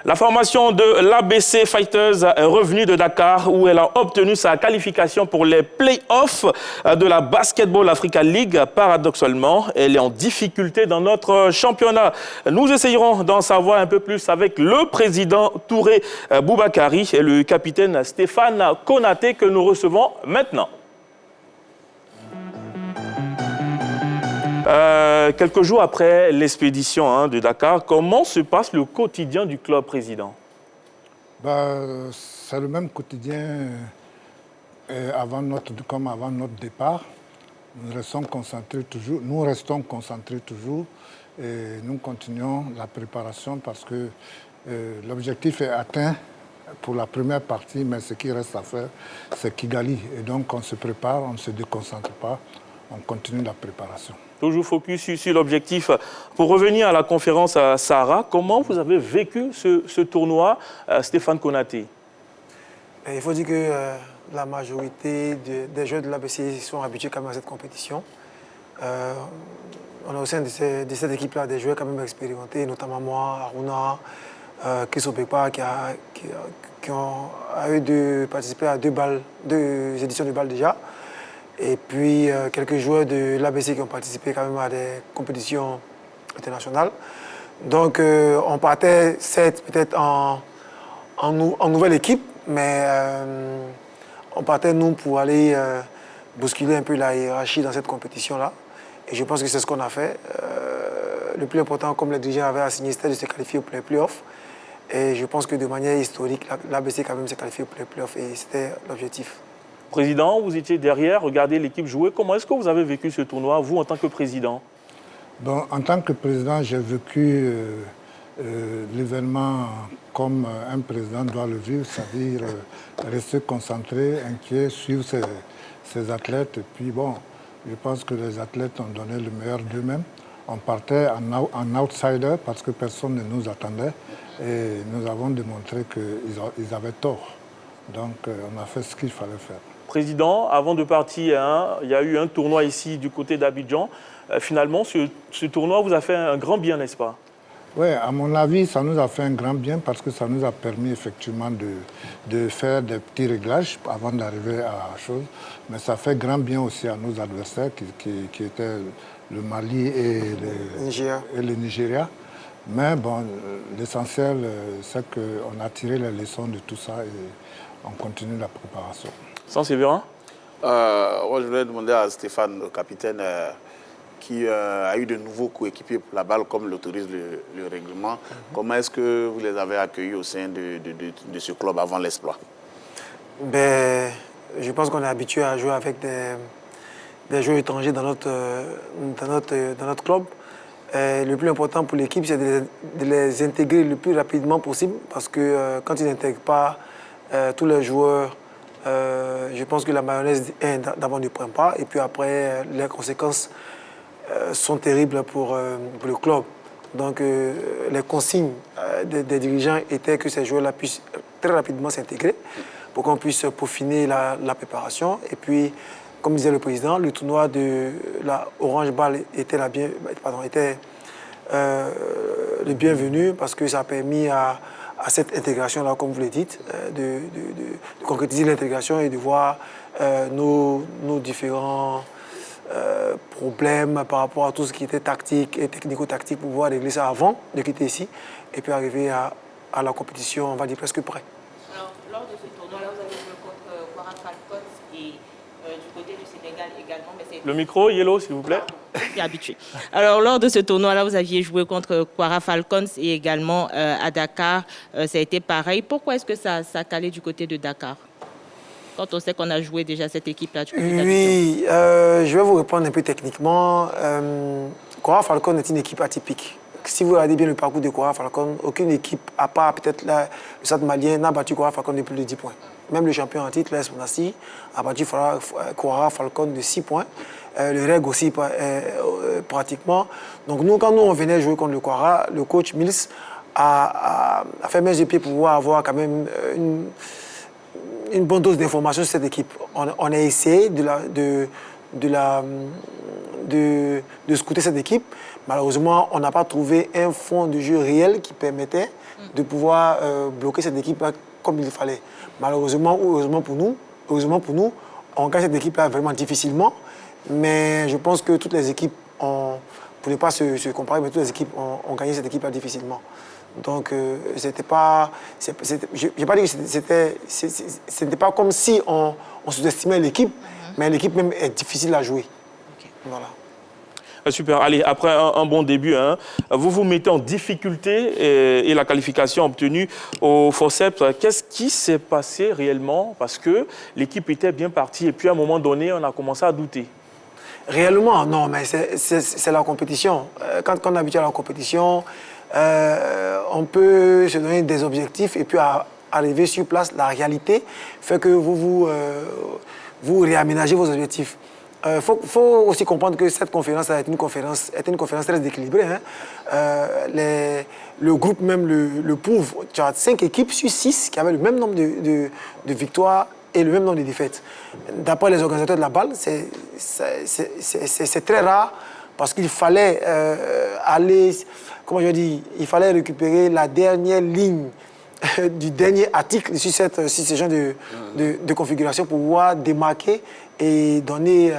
La formation de l'ABC Fighters est revenue de Dakar où elle a obtenu sa qualification pour les play-offs de la Basketball Africa League. Paradoxalement, elle est en difficulté dans notre championnat. Nous essayerons d'en savoir un peu plus avec le président Touré Boubakari et le capitaine Stéphane Konaté que nous recevons maintenant. Quelques jours après l'expédition de Dakar, comment se passe le quotidien du club, président? C'est le même quotidien comme avant notre départ. Nous restons concentrés toujours et nous continuons la préparation parce que l'objectif est atteint pour la première partie, mais ce qui reste à faire, c'est Kigali. Et donc on se prépare, on ne se déconcentre pas, on continue la préparation. Toujours focus sur l'objectif. Pour revenir à la conférence à Sahara, comment vous avez vécu ce tournoi, Stéphane Konaté? Il faut dire que la majorité des joueurs de l'ABC sont habitués quand même à cette compétition. On a au sein de cette équipe-là des joueurs quand même expérimentés, notamment moi, Aruna, Chris Obekpa, qui ont eu de participer à deux éditions de BAL déjà. Et puis quelques joueurs de l'ABC qui ont participé quand même à des compétitions internationales. Donc on partait certes peut-être en nouvelle équipe, mais on partait nous pour aller bousculer un peu la hiérarchie dans cette compétition-là. Et je pense que c'est ce qu'on a fait. Le plus important, comme les dirigeants avaient assigné, c'était de se qualifier pour les playoffs. Et je pense que de manière historique, l'ABC quand même s'est qualifié pour les playoffs et c'était l'objectif. Président, vous étiez derrière, regardez l'équipe jouer. Comment est-ce que vous avez vécu ce tournoi, vous, en tant que président? En tant que président, j'ai vécu l'événement comme un président doit le vivre, c'est-à-dire rester concentré, inquiet, suivre ses athlètes. Et puis je pense que les athlètes ont donné le meilleur d'eux-mêmes. On partait en outsider parce que personne ne nous attendait et nous avons démontré qu'ils avaient tort. Donc on a fait ce qu'il fallait faire. Président, avant de partir, il y a eu un tournoi ici du côté d'Abidjan. Finalement, ce tournoi vous a fait un grand bien, n'est-ce pas? Oui, à mon avis, ça nous a fait un grand bien parce que ça nous a permis effectivement de faire des petits réglages avant d'arriver à la chose. Mais ça fait grand bien aussi à nos adversaires qui étaient le Mali et le Nigeria. Mais l'essentiel, c'est qu'on a tiré les leçons de tout ça et on continue la préparation. Sans Sévérin? Moi, je voulais demander à Stéphane, le capitaine, qui a eu de nouveaux coéquipiers pour la balle, comme l'autorise le règlement. Comment est-ce que vous les avez accueillis au sein de ce club avant l'exploit? Je pense qu'on est habitué à jouer avec des joueurs étrangers dans notre club. Le plus important pour l'équipe, c'est de les intégrer le plus rapidement possible parce que quand ils n'intègrent pas tous les joueurs, je pense que la mayonnaise d'abord ne prend pas et puis après les conséquences sont terribles pour le club. Donc les consignes des dirigeants étaient que ces joueurs-là puissent très rapidement s'intégrer pour qu'on puisse peaufiner la préparation. Et puis, comme disait le président, le tournoi de la Orange Ball était le bienvenu parce que ça a permis à cette intégration-là, comme vous le dites, de concrétiser l'intégration et de voir nos différents problèmes par rapport à tout ce qui était tactique et technico-tactique pour pouvoir régler ça avant de quitter ici et puis arriver à la compétition, on va dire presque prêt. Alors, lors de ce tournoi-là, vous avez joué contre Kwara Falcons et du côté du Sénégal également. Mais le micro, Yellow, s'il vous plaît. Je suis habitué. Alors, lors de ce tournoi-là, vous aviez joué contre Kwara Falcons et également à Dakar. Ça a été pareil. Pourquoi est-ce que ça a calé du côté de Dakar? Quand on sait qu'on a joué déjà cette équipe-là du côté d'Abidjan. Oui, je vais vous répondre un peu techniquement. Kwara Falcons est une équipe atypique. Si vous regardez bien le parcours de Kwara Falcons, aucune équipe, à part peut-être le Stade malien, n'a battu Kwara Falcons de plus de 10 points. Même le champion en titre, l'AS Monastir, a battu Kwara Falcons de 6 points. Le REG aussi, pratiquement. Donc nous, quand on venait jouer contre le Kwara, le coach Mills a fait main de pied pour pouvoir avoir quand même une bonne dose d'informations sur cette équipe. On a essayé de de scouter cette équipe. Malheureusement, on n'a pas trouvé un fond de jeu réel qui permettait de pouvoir bloquer cette équipe-là comme il fallait. Malheureusement ou heureusement pour nous, on gagne cette équipe-là vraiment difficilement. Mais je pense que toutes les équipes, pour ne pas se comparer, mais toutes les équipes ont gagné cette équipe-là difficilement. Donc, c'était pas... je n'ai pas dit que ce n'était pas comme si on sous-estimait l'équipe, mais l'équipe même est difficile à jouer. Okay. Voilà. Super. Allez, après un bon début, hein, vous vous mettez en difficulté et la qualification obtenue au forceps. Qu'est-ce qui s'est passé réellement? Parce que l'équipe était bien partie et puis à un moment donné, on a commencé à douter. Réellement, non, mais c'est la compétition. Quand on est habitué à la compétition, on peut se donner des objectifs et puis arriver sur place, la réalité fait que vous réaménagez vos objectifs. Faut aussi comprendre que cette conférence était une conférence très équilibrée. Hein. Le groupe même le prouve. Tu as 5 équipes sur 6 qui avaient le même nombre de victoires et le même nombre de défaites. D'après les organisateurs de la balle, c'est très rare parce qu'il fallait il fallait récupérer la dernière ligne du dernier article sur ce genre de configuration pour pouvoir démarquer et donner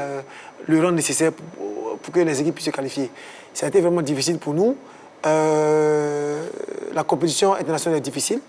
le rang nécessaire pour que les équipes puissent se qualifier. Ça a été vraiment difficile pour nous. La compétition internationale est difficile.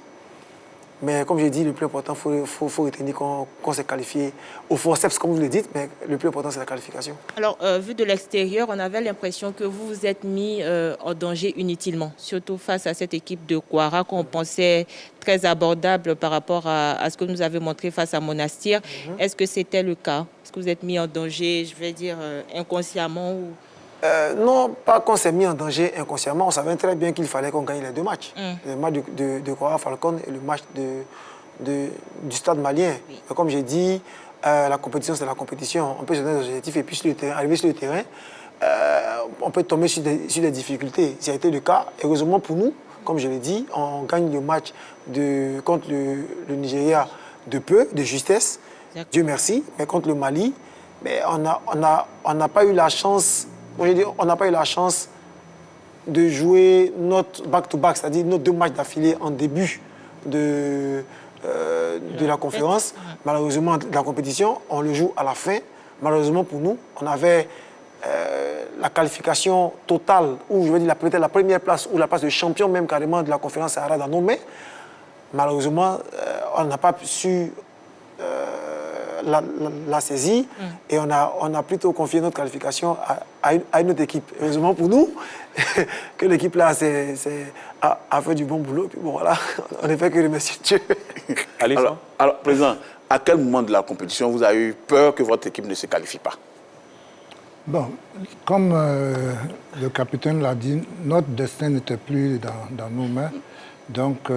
Mais comme j'ai dit, le plus important, il faut retenir qu'on s'est qualifié au forceps, comme vous le dites, mais le plus important, c'est la qualification. Alors, vu de l'extérieur, on avait l'impression que vous vous êtes mis en danger inutilement, surtout face à cette équipe de Kwara qu'on pensait très abordable par rapport à ce que nous avez montré face à Monastir. Est-ce que c'était le cas? Est-ce que vous êtes mis en danger, je vais dire, inconsciemment ou... Non, pas qu'on s'est mis en danger inconsciemment. On savait très bien qu'il fallait qu'on gagne les 2 matchs. Le match de Kwara Falcon et le match du Stade malien. Oui. Comme j'ai dit, la compétition, c'est la compétition. On peut se donner des objectifs et puis arriver sur le terrain, on peut tomber sur des difficultés. Ça a été le cas. Heureusement pour nous, comme je l'ai dit, on gagne le match contre le Nigeria de peu, de justesse. Dieu merci. Mais contre le Mali, mais on n'a pas eu la chance... On n'a pas eu la chance de jouer notre back-to-back, c'est-à-dire nos 2 matchs d'affilée en début de la conférence. Malheureusement, de la compétition, on le joue à la fin. Malheureusement pour nous, on avait la qualification totale, ou je veux dire peut-être la première place, ou la place de champion même carrément de la conférence Sahara dans nos mains. Malheureusement, on n'a pas su... la saisie et on a plutôt confié notre qualification à une autre équipe. Heureusement pour nous que l'équipe là a fait du bon boulot. Et puis bon, voilà, on ne fait que remercier Dieu. Alors, Président, à quel moment de la compétition vous avez eu peur que votre équipe ne se qualifie pas? Bon, comme le capitaine l'a dit, notre destin n'était plus dans nos mains. Donc,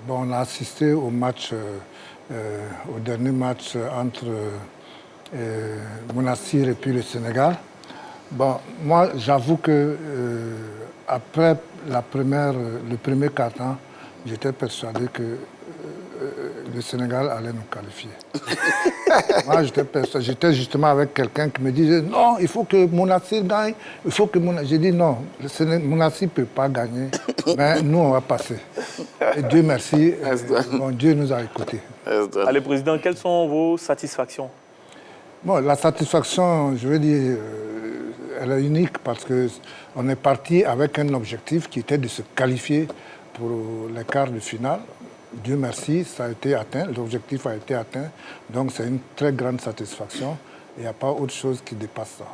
on a assisté au match... au dernier match entre Monastir et puis le Sénégal. Bon, moi, j'avoue que après le premier quart-temps, j'étais persuadé que le Sénégal allait nous qualifier. Moi, j'étais justement avec quelqu'un qui me disait non, il faut que Monastir gagne. J'ai dit non, Monastir ne peut pas gagner, mais nous, on va passer. Et Dieu merci, Dieu nous a écoutés. Allez, Président, quelles sont vos satisfactions? Bon, la satisfaction, je veux dire, elle est unique parce qu'on est parti avec un objectif qui était de se qualifier pour les quarts de finale. Dieu merci, ça a été atteint, l'objectif a été atteint. Donc c'est une très grande satisfaction. Il n'y a pas autre chose qui dépasse ça.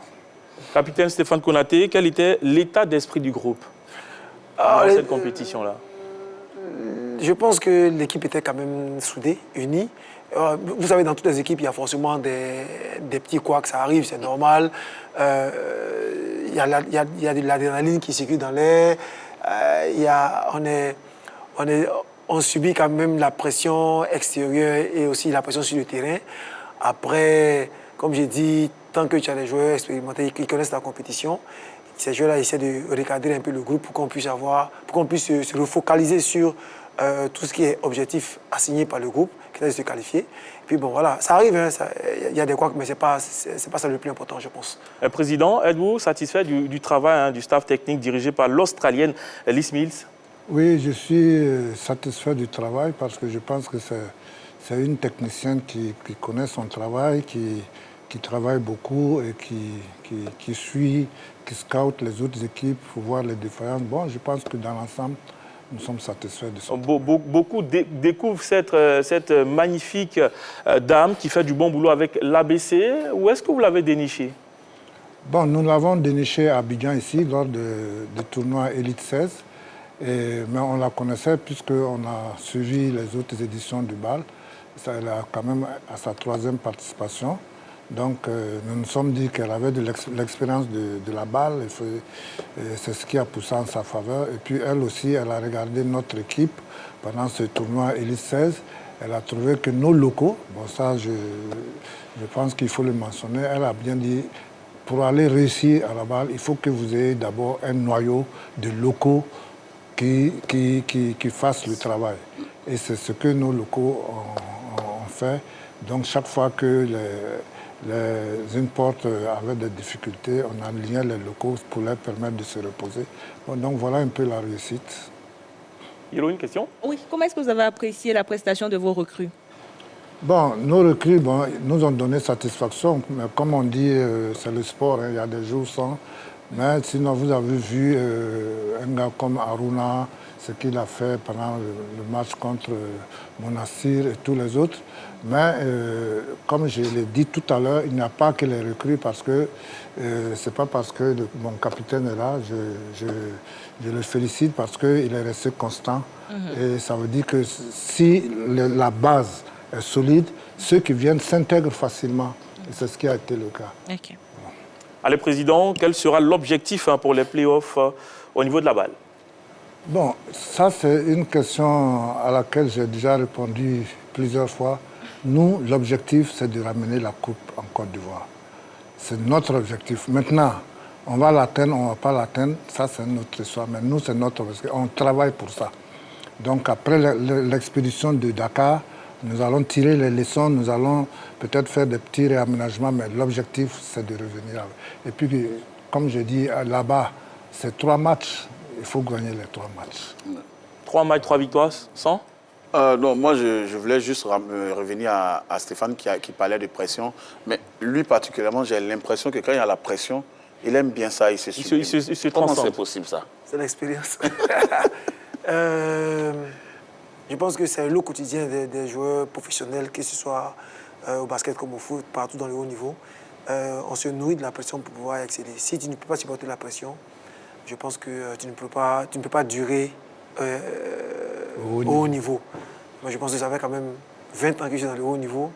Capitaine Stéphane Konaté, quel était l'état d'esprit du groupe dans cette compétition-là? Je pense que l'équipe était quand même soudée, unie. Vous savez, dans toutes les équipes, il y a forcément des petits couacs, ça arrive, c'est normal. Il y a de l'adrénaline qui circule dans l'air. On subit quand même la pression extérieure et aussi la pression sur le terrain. Après, comme j'ai dit, tant que tu as des joueurs expérimentés qui connaissent la compétition, ces joueurs-là essaient de recadrer un peu le groupe pour qu'on puisse se refocaliser sur tout ce qui est objectif assigné par le groupe, de se qualifier. Et puis bon, voilà, ça arrive, hein, y a des couacs, mais c'est pas ça le plus important, je pense. Président, êtes-vous satisfait du travail du staff technique dirigé par l'Australienne Liz Mills? Oui, je suis satisfait du travail parce que je pense que c'est une technicienne qui connaît son travail, qui travaille beaucoup et qui suit, qui scoute les autres équipes pour voir les différences. Bon, je pense que dans l'ensemble, nous sommes satisfaits de ça. Beaucoup découvrent cette magnifique dame qui fait du bon boulot avec l'ABC. Où est-ce que vous l'avez dénichée? Bon, nous l'avons dénichée à Abidjan ici, lors du tournoi Elite 16. Mais on la connaissait puisqu'on a suivi les autres éditions du BAL. Elle a quand même à sa 3e participation. Donc, nous nous sommes dit qu'elle avait de l'expérience de la balle, c'est ce qui a poussé en sa faveur. Et puis, elle aussi, elle a regardé notre équipe pendant ce tournoi Elite 16. Elle a trouvé que nos locaux, bon ça, je pense qu'il faut le mentionner, elle a bien dit, pour aller réussir à la balle, il faut que vous ayez d'abord un noyau de locaux qui fassent le travail. Et c'est ce que nos locaux ont fait. Donc, chaque fois que les imports avaient des difficultés, on alignait les locaux pour leur permettre de se reposer. Bon, donc voilà un peu la réussite. Yelo, une question? Oui, comment est-ce que vous avez apprécié la prestation de vos recrues? Bon, nos recrues nous ont donné satisfaction. Mais comme on dit, c'est le sport, hein, il y a des jours sans. Mais sinon, vous avez vu un gars comme Aruna, ce qu'il a fait pendant le match contre Monastir et tous les autres. Mais comme je l'ai dit tout à l'heure, il n'y a pas que les recrues parce que c'est pas parce que mon capitaine est là, je le félicite parce qu'il est resté constant. Et ça veut dire que si la base est solide, ceux qui viennent s'intègrent facilement. Et c'est ce qui a été le cas. Okay. Allez, Président, quel sera l'objectif pour les playoffs au niveau de la balle? Bon, ça c'est une question à laquelle j'ai déjà répondu plusieurs fois. Nous, l'objectif, c'est de ramener la coupe en Côte d'Ivoire. C'est notre objectif. Maintenant, on va l'atteindre, on ne va pas l'atteindre, ça c'est notre histoire. Mais nous, c'est notre objectif. On travaille pour ça. Donc après l'expédition de Dakar, nous allons tirer les leçons, nous allons peut-être faire des petits réaménagements, mais l'objectif, c'est de revenir. Et puis, comme je dis, là-bas, c'est 3 matchs. Il faut gagner les 3 matchs. 3 matchs, 3 victoires, sans? Non, moi, je voulais juste revenir à Stéphane qui parlait de pression. Mais lui, particulièrement, j'ai l'impression que quand il y a la pression, il aime bien ça, il se sublime. Il se Comment transcende. c'est possible, ça? C'est l'expérience. Je pense que c'est le quotidien des joueurs professionnels, que ce soit au basket comme au foot, partout dans le haut niveau. On se nourrit de la pression pour pouvoir exceller. Si tu ne peux pas supporter la pression, je pense que tu ne peux pas durer au haut niveau. Moi, je pense que j'avais quand même 20 ans que je suis dans le haut niveau.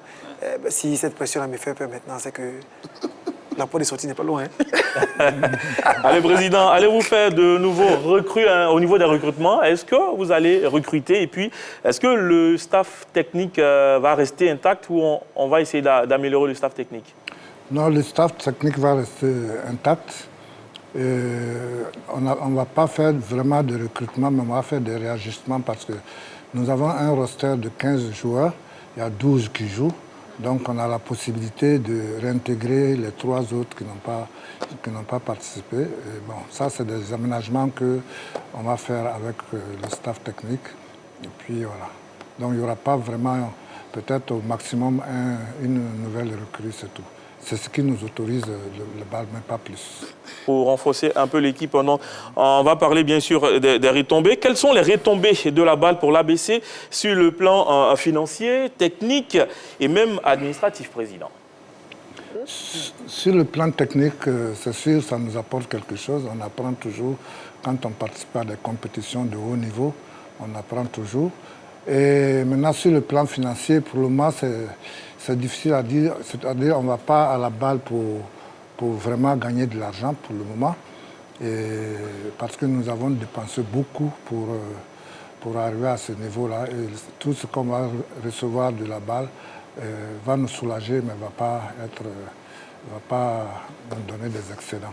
Si cette pression-là me fait peur maintenant, c'est que la porte de sortie n'est pas loin. Hein. Allez, Président, allez-vous faire de nouveaux recrues au niveau des recrutements? Est-ce que vous allez recruter? Et puis, est-ce que le staff technique va rester intact ou on va essayer d'améliorer le staff technique? Non, le staff technique va rester intact. On ne va pas faire vraiment de recrutement, mais on va faire des réajustements parce que nous avons un roster de 15 joueurs. Il y a 12 qui jouent. Donc, on a la possibilité de réintégrer les 3 autres qui n'ont pas participé. Et bon, ça, c'est des aménagements qu'on va faire avec le staff technique. Et puis, voilà. Donc, il n'y aura pas vraiment, peut-être au maximum, une nouvelle recrue, c'est tout. C'est ce qui nous autorise le BAL, mais pas plus. Pour renforcer un peu l'équipe, on va parler bien sûr des retombées. Quelles sont les retombées de la BAL pour l'ABC sur le plan financier, technique et même administratif, Président? Sur le plan technique, c'est sûr, ça nous apporte quelque chose. On apprend toujours, quand on participe à des compétitions de haut niveau, on apprend toujours. Et maintenant, sur le plan financier, pour le moment, c'est difficile à dire. C'est-à-dire qu'on ne va pas à la balle pour vraiment gagner de l'argent pour le moment. Et parce que nous avons dépensé beaucoup pour arriver à ce niveau-là. Et tout ce qu'on va recevoir de la balle va nous soulager, mais ne va pas nous donner des excédents.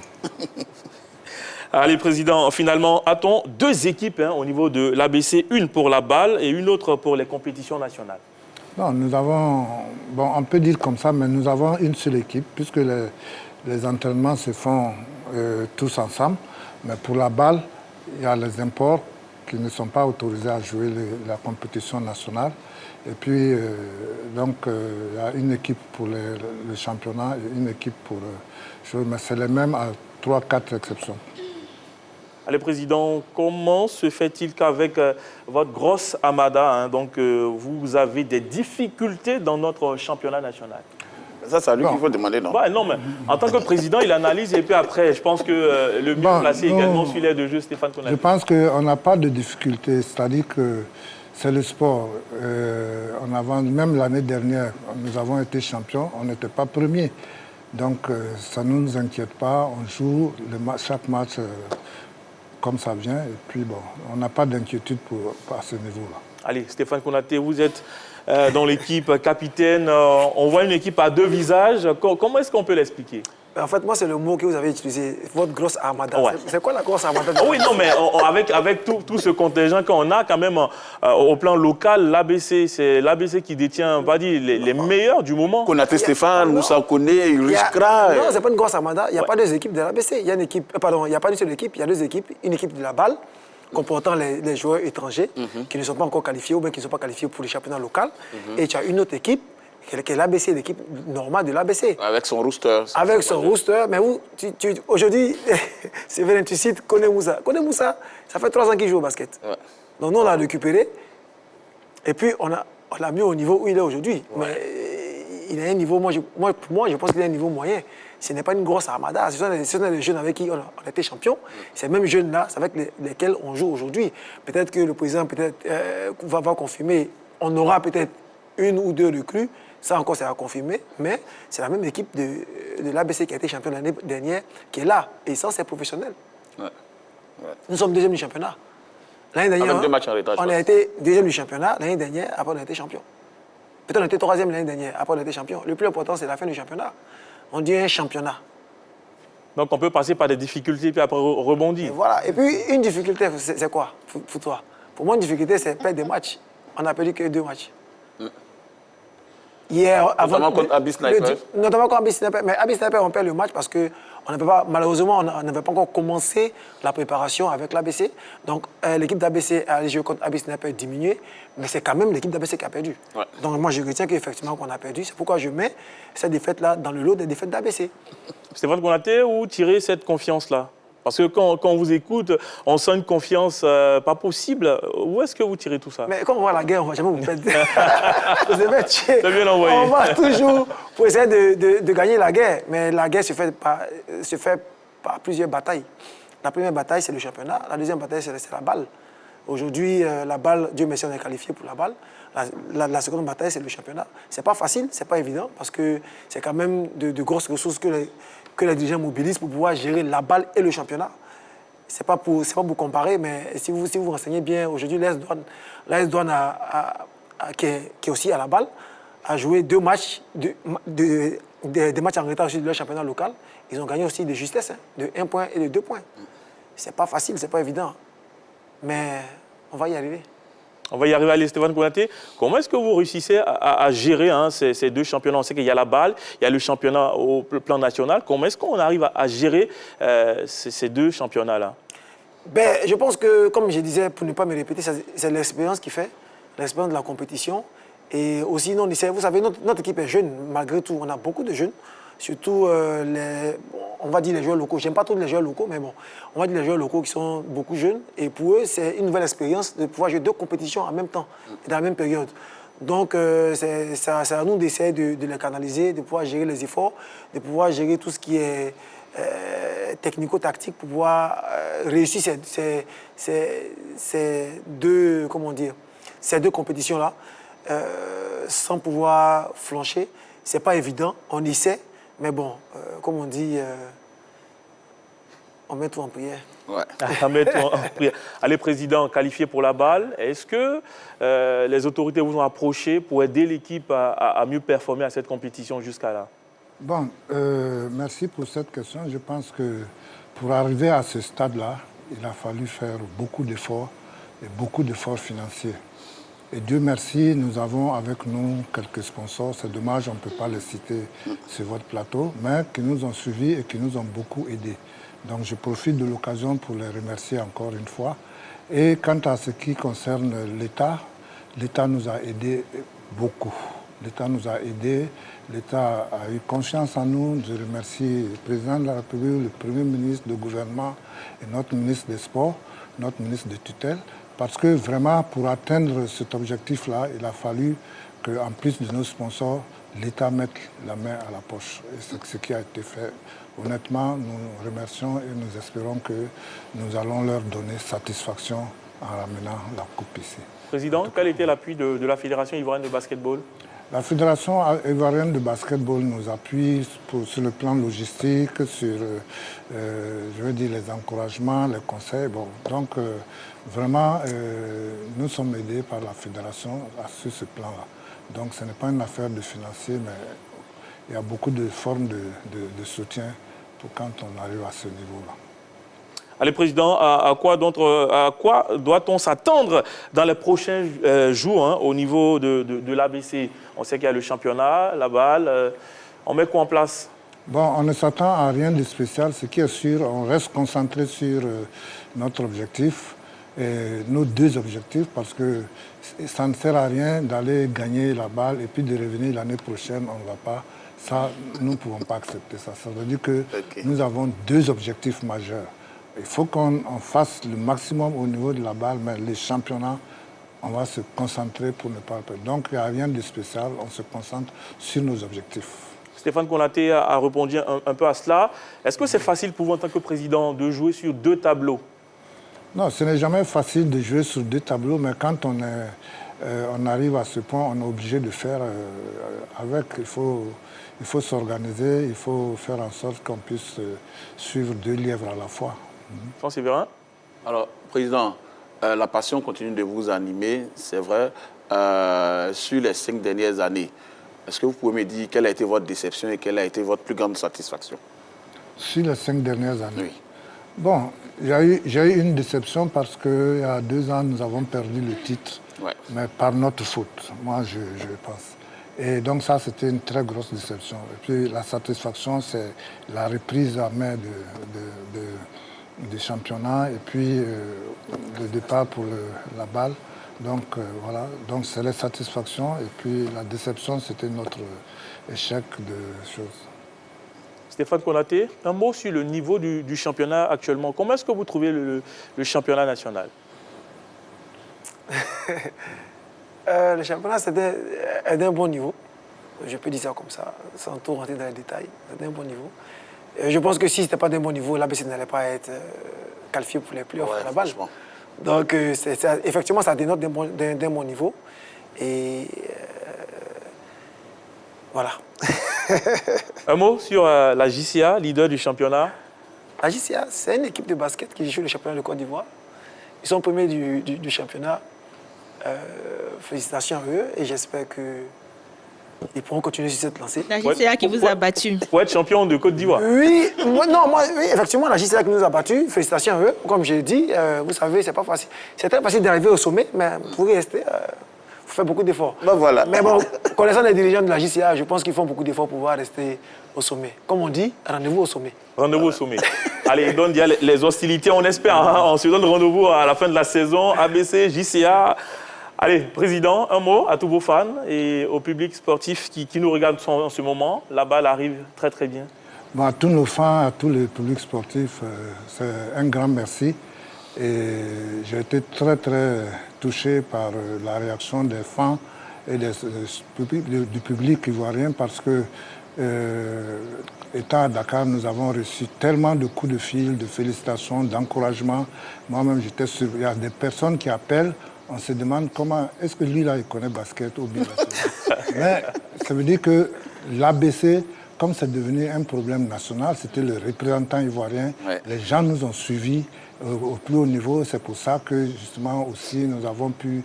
Allez, Président, finalement, a-t-on 2 équipes au niveau de l'ABC, une pour la balle et une autre pour les compétitions nationales? Non, nous avons, bon, on peut dire comme ça, mais nous avons une seule équipe, puisque les entraînements se font tous ensemble. Mais pour la balle, il y a les imports qui ne sont pas autorisés à jouer la compétition nationale. Et puis, donc, il y a une équipe pour le championnat et une équipe pour jouer, mais c'est les mêmes à 3-4 exceptions. Allez, Président, comment se fait-il qu'avec votre grosse armada, hein, donc, vous avez des difficultés dans notre championnat national? Ça, c'est à lui qu'il faut demander, non? Ouais, non, mais en tant que président, il analyse et puis après, je pense que le mieux placé également sur l'air de jeu, Stéphane Konaté. Je pense qu'on n'a pas de difficultés, c'est-à-dire que c'est le sport. Même l'année dernière, nous avons été champions, on n'était pas premiers. Donc, ça ne nous inquiète pas, on joue chaque match comme ça vient, et puis bon, on n'a pas d'inquiétude à ce niveau-là. Allez, Stéphane Konaté, vous êtes dans l'équipe capitaine. On voit une équipe à deux visages. Comment est-ce qu'on peut l'expliquer? En fait, moi, c'est le mot que vous avez utilisé, votre grosse armada. Ouais. C'est quoi la grosse armada? Oui, non, mais avec tout ce contingent qu'on a, quand même, au plan local, l'ABC, c'est l'ABC qui détient, on va dire, les meilleurs du moment. Konaté Stéphane, Moussa Koné, Ulrich Kra. Non, c'est pas une grosse armada. Il n'y a pas deux équipes de l'ABC. Il y a une équipe, pardon, il n'y a pas une seule équipe, il y a deux équipes. Une équipe de la balle, comportant les joueurs étrangers qui ne sont pas encore qualifiés ou bien qui ne sont pas qualifiés pour le championnat local. Et tu as une autre équipe, qui est l'ABC, l'équipe normale de l'ABC. Avec son rooster. Avec son rooster, mais où aujourd'hui, c'est vrai, tu cites Koné Moussa. Koné Moussa, ça fait 3 ans qu'il joue au basket. Ouais. Donc nous, on l'a récupéré et puis on l'a mis au niveau où il est aujourd'hui. Ouais. Mais il a un niveau, pour moi, je pense qu'il a un niveau moyen. Ce n'est pas une grosse armada. Ce sont des jeunes avec qui on a été champion. Ces mêmes jeunes-là, c'est avec lesquels on joue aujourd'hui. Peut-être que le président va confirmer. On aura peut-être une ou deux recrues. Ça encore, c'est à confirmer. Mais c'est la même équipe de l'ABC qui a été champion l'année dernière qui est là. Et ça, c'est professionnel. Ouais. Ouais. Nous sommes deuxième du championnat. L'année dernière, avec 2 matchs en retard, on a été deuxième du championnat. L'année dernière, après, on a été champion. Peut-être on était troisième l'année dernière. Après, on a été champion. Le plus important, c'est la fin du championnat. On dit un championnat. Donc, on peut passer par des difficultés puis après rebondir. Et voilà. Et puis, une difficulté, c'est quoi pour toi? Pour moi, une difficulté, c'est perdre des matchs. On n'a perdu que 2 matchs. Hier, notamment contre Abyss Sniper. Notamment contre Abyss Sniper. Mais Abyss Sniper, on perd le match parce que malheureusement, on n'avait pas encore commencé la préparation avec l'ABC. Donc, l'équipe d'ABC a allé jouer contre Abyss Sniper diminué, mais c'est quand même l'équipe d'ABC qui a perdu. Ouais. Donc, moi, je retiens qu'effectivement, qu'on a perdu. C'est pourquoi je mets cette défaite-là dans le lot des défaites d'ABC. Stéphane Konaté, où tirer cette confiance-là? Parce que quand on vous écoute, on sent une confiance pas possible. Où est-ce que vous tirez tout ça? Mais quand on voit la guerre, on ne va jamais vous perdre. C'est bien envoyé. On va toujours pour essayer de gagner la guerre. Mais la guerre se fait par plusieurs batailles. La première bataille, c'est le championnat. La deuxième bataille, c'est la balle. Aujourd'hui, la balle, Dieu merci, on est qualifié pour la balle. La seconde bataille, c'est le championnat. Ce n'est pas facile, ce n'est pas évident, parce que c'est quand même de grosses ressources que les dirigeants mobilisent pour pouvoir gérer la balle et le championnat. Ce n'est pas pour comparer, mais si vous vous renseignez bien, aujourd'hui, l'AS Douanes, qui est aussi à la balle, a joué 2 matchs, des matchs en retard aussi de leur championnat local. Ils ont gagné aussi de justesse, de 1 point et de 2 points. Ce n'est pas facile, ce n'est pas évident. Mais on va y arriver. On va y arriver, allez, Stéphane Konaté. Comment est-ce que vous réussissez à gérer ces 2 championnats? On sait qu'il y a la balle, il y a le championnat au plan national. Comment est-ce qu'on arrive à gérer ces 2 championnats-là? Je pense que, comme je disais, pour ne pas me répéter, c'est l'expérience qui fait, l'expérience de la compétition. Et aussi, vous savez, notre équipe est jeune, malgré tout. On a beaucoup de jeunes, surtout on va dire les joueurs locaux. J'aime pas trop les joueurs locaux, mais bon, on va dire les joueurs locaux qui sont beaucoup jeunes. Et pour eux, c'est une nouvelle expérience de pouvoir jouer 2 compétitions en même temps, dans la même période. Donc, c'est à nous d'essayer de les canaliser, de pouvoir gérer les efforts, de pouvoir gérer tout ce qui est technico-tactique pour pouvoir réussir ces 2 compétitions-là sans pouvoir flancher. C'est pas évident, on y sait. Mais bon, comme on dit, on met tout en prière. Ouais. On met tout en prière. Allez, Président, qualifié pour la balle, est-ce que les autorités vous ont approché pour aider l'équipe à mieux performer à cette compétition jusqu'à là? Bon, merci pour cette question. Je pense que pour arriver à ce stade-là, il a fallu faire beaucoup d'efforts et beaucoup d'efforts financiers. Et Dieu merci, nous avons avec nous quelques sponsors. C'est dommage, on ne peut pas les citer sur votre plateau, mais qui nous ont suivis et qui nous ont beaucoup aidés. Donc je profite de l'occasion pour les remercier encore une fois. Et quant à ce qui concerne l'État, l'État nous a aidés beaucoup. L'État nous a aidés, l'État a eu confiance en nous. Je remercie le président de la République, le Premier ministre, le gouvernement et notre ministre des Sports, notre ministre de tutelle. Parce que vraiment, pour atteindre cet objectif-là, il a fallu qu'en plus de nos sponsors, l'État mette la main à la poche. Et c'est ce qui a été fait. Honnêtement, nous remercions et nous espérons que nous allons leur donner satisfaction en ramenant la coupe ici. Président, quel était l'appui de la Fédération ivoirienne de basketball? La Fédération ivoirienne de basketball nous appuie sur le plan logistique, sur je veux dire, les encouragements, les conseils. Bon, donc, vraiment, nous sommes aidés par la Fédération sur ce plan-là. Donc, ce n'est pas une affaire de financier, mais il y a beaucoup de formes de soutien pour quand on arrive à ce niveau-là. Allez, Président, à quoi doit-on s'attendre dans les prochains jours au niveau de l'ABC? On sait qu'il y a le championnat, la balle. On met quoi en place? Bon, on ne s'attend à rien de spécial. Ce qui est sûr, on reste concentré sur notre objectif, et nos deux objectifs, parce que ça ne sert à rien d'aller gagner la balle et puis de revenir l'année prochaine, on ne va pas. Ça, nous ne pouvons pas accepter ça. Ça veut dire que nous avons deux objectifs majeurs. Il faut qu'on fasse le maximum au niveau de la balle, mais les championnats, on va se concentrer pour ne pas perdre. Donc, il n'y a rien de spécial, on se concentre sur nos objectifs. Stéphane Konaté a répondu un peu à cela. Est-ce que c'est facile pour vous, en tant que président, de jouer sur deux tableaux? Non, ce n'est jamais facile de jouer sur deux tableaux, mais quand on arrive à ce point, on est obligé de faire avec. Il faut s'organiser, il faut faire en sorte qu'on puisse suivre deux lièvres à la fois. Francis Vérin? Alors, Président, la passion continue de vous animer, c'est vrai, sur les 5 dernières années. Est-ce que vous pouvez me dire quelle a été votre déception et quelle a été votre plus grande satisfaction? Sur les 5 dernières années? Oui. Bon, j'ai eu une déception parce qu'il y a 2 ans, nous avons perdu le titre, mais par notre faute, moi je pense. Et donc ça, c'était une très grosse déception. Et puis la satisfaction, c'est la reprise à main du championnat et puis le départ pour la balle. Donc voilà, donc c'est la satisfaction et puis la déception, c'était notre échec de choses. Stéphane Konaté, un mot sur le niveau du championnat actuellement. Comment est-ce que vous trouvez le championnat national? Le championnat, c'est d'un bon niveau. Je peux dire ça comme ça, sans trop rentrer dans les détails. C'est d'un bon niveau. Je pense que si ce n'était pas d'un bon niveau, l'ABC n'allait pas être qualifié pour les playoffs à la balle. Donc, effectivement, ça dénote d'un bon niveau. Et voilà. Un mot sur la JCA, leader du championnat? La JCA, c'est une équipe de basket qui joue le championnat de Côte d'Ivoire. Ils sont premiers du championnat. Félicitations à eux et j'espère qu'ils pourront continuer sur cette lancée. La JCA qui vous a battu. Pour être champion de Côte d'Ivoire? Oui, effectivement, la JCA qui nous a battu. Félicitations à eux. Comme j'ai dit, vous savez, c'est pas facile. C'est très facile d'arriver au sommet, mais pour y rester, il faut faire beaucoup d'efforts. Ben voilà. Mais bon, connaissant les dirigeants de la JCA, je pense qu'ils font beaucoup d'efforts pour pouvoir rester au sommet. Comme on dit, rendez-vous au sommet. Rendez-vous au sommet. Allez, donc il y a les hostilités, on espère. On se donne rendez-vous à la fin de la saison. ABC, JCA. Allez, Président, un mot à tous vos fans et au public sportif qui nous regarde en ce moment. La balle arrive très très bien. Bon, à tous nos fans, à tous les publics sportifs, c'est un grand merci. Et j'ai été très très touché par la réaction des fans et du public ivoirien parce que, étant à Dakar, nous avons reçu tellement de coups de fil, de félicitations, d'encouragement. Moi-même, j'étais sûr. Il y a des personnes qui appellent. On se demande comment, est-ce que lui, là, il connaît basket ou bien mais ça veut dire que l'ABC, comme c'est devenu un problème national, c'était le représentant ivoirien. Ouais. Les gens nous ont suivis au plus haut niveau. C'est pour ça que, justement, aussi, nous avons pu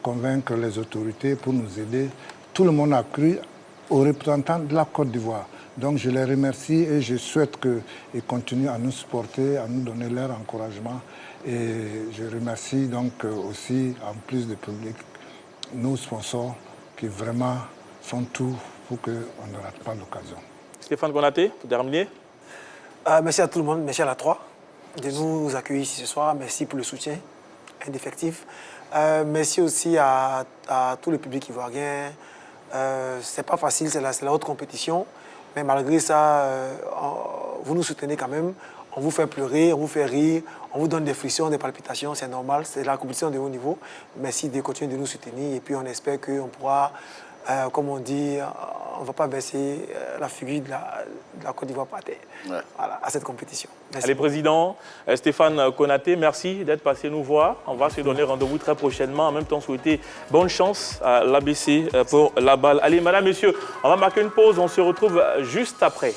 convaincre les autorités pour nous aider. Tout le monde a cru aux représentants de la Côte d'Ivoire. Donc, je les remercie et je souhaite qu'ils continuent à nous supporter, à nous donner leur encouragement. Et je remercie donc aussi, en plus du public, nos sponsors qui vraiment sont tout pour qu'on ne rate pas l'occasion. Stéphane Konaté, pour terminer. Merci à tout le monde, merci à la 3 de nous accueillir ici ce soir. Merci pour le soutien indéfectible. Merci aussi à tout le public ivoirien. C'est pas facile, c'est la haute compétition. Mais malgré ça, vous nous soutenez quand même. On vous fait pleurer, on vous fait rire, on vous donne des frictions, des palpitations, c'est normal. C'est la compétition de haut niveau. Merci de continuer de nous soutenir. Et puis on espère qu'on pourra, comme on dit, on ne va pas baisser la figure de la Côte d'Ivoire par terre voilà, à cette compétition. Merci. Allez, Président Stéphane Konaté, merci d'être passé nous voir. On va se donner rendez-vous très prochainement. En même temps, souhaiter bonne chance à l'ABC pour la balle. Allez, madame, messieurs, on va marquer une pause. On se retrouve juste après.